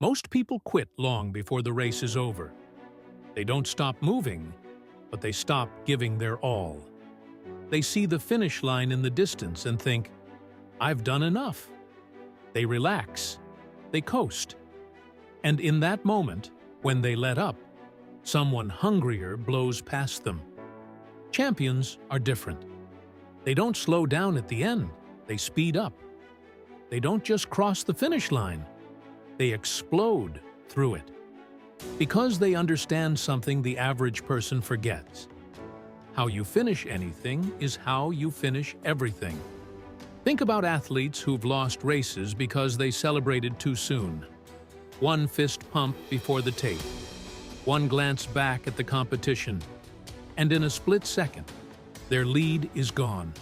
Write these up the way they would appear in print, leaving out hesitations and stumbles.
Most people quit long before the race is over. They don't stop moving, but they stop giving their all. They see the finish line in the distance and think, "I've done enough." They relax. They coast. And in that moment, when they let up, someone hungrier blows past them. Champions are different. They don't slow down at the end, they speed up. They don't just cross the finish line, they explode through it. Because they understand something the average person forgets. How you finish anything is how you finish everything. Think about athletes who've lost races because they celebrated too soon. One fist pump before the tape, one glance back at the competition, and in a split second, their lead is gone.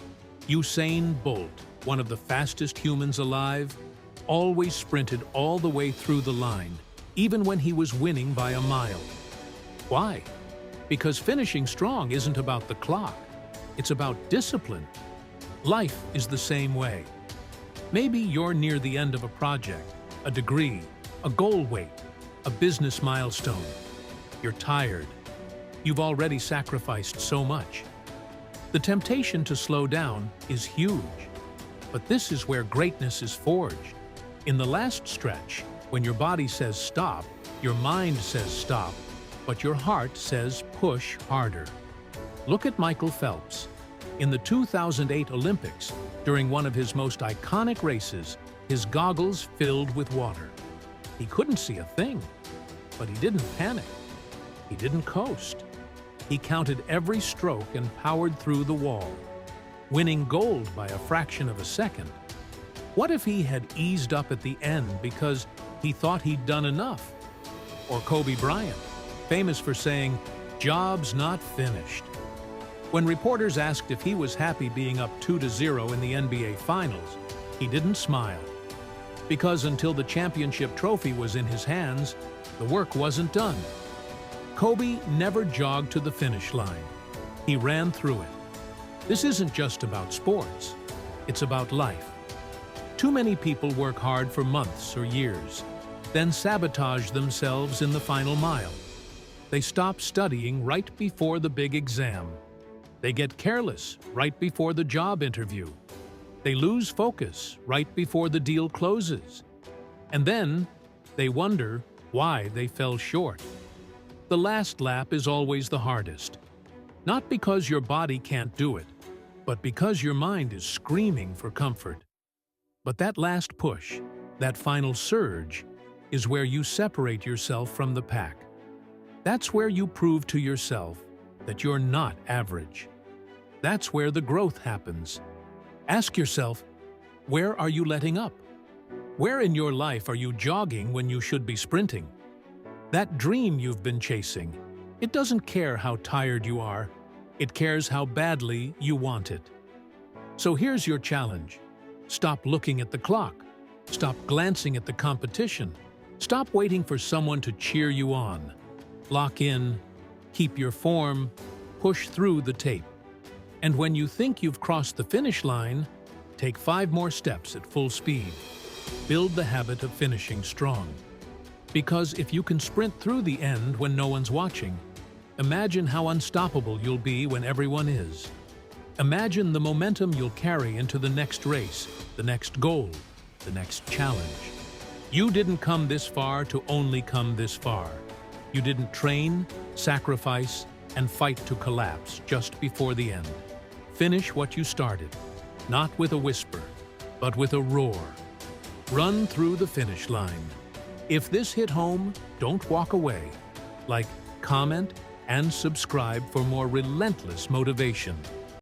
Usain Bolt, one of the fastest humans alive, always sprinted all the way through the line, even when he was winning by a mile. Why? Because finishing strong isn't about the clock, it's about discipline. Life is the same way. Maybe you're near the end of a project, a degree, a goal weight, a business milestone. You're tired. You've already sacrificed so much. The temptation to slow down is huge. But this is where greatness is forged. In the last stretch, when your body says stop, your mind says stop, but your heart says push harder. Look at Michael Phelps. In the 2008 Olympics, during one of his most iconic races, his goggles filled with water. He couldn't see a thing, but he didn't panic. He didn't coast. He counted every stroke and powered through the wall, winning gold by a fraction of a second. What if he had eased up at the end because he thought he'd done enough? Or Kobe Bryant, famous for saying, "Job's not finished." When reporters asked if he was happy being up 2-0 in the NBA Finals, he didn't smile. Because until the championship trophy was in his hands, the work wasn't done. Kobe never jogged to the finish line. He ran through it. This isn't just about sports. It's about life. Too many people work hard for months or years, then sabotage themselves in the final mile. They stop studying right before the big exam. They get careless right before the job interview. They lose focus right before the deal closes. And then they wonder why they fell short. The last lap is always the hardest. Not because your body can't do it, but because your mind is screaming for comfort. But that last push, that final surge, is where you separate yourself from the pack. That's where you prove to yourself that you're not average. That's where the growth happens. Ask yourself, where are you letting up? Where in your life are you jogging when you should be sprinting? That dream you've been chasing, it doesn't care how tired you are, it cares how badly you want it. So here's your challenge. Stop looking at the clock. Stop glancing at the competition. Stop waiting for someone to cheer you on. Lock in, keep your form, push through the tape. And when you think you've crossed the finish line, take 5 more steps at full speed. Build the habit of finishing strong. Because if you can sprint through the end when no one's watching, imagine how unstoppable you'll be when everyone is. Imagine the momentum you'll carry into the next race, the next goal, the next challenge. You didn't come this far to only come this far. You didn't train, sacrifice, and fight to collapse just before the end. Finish what you started, not with a whisper, but with a roar. Run through the finish line. If this hit home, don't walk away. Like, comment, and subscribe for more relentless motivation.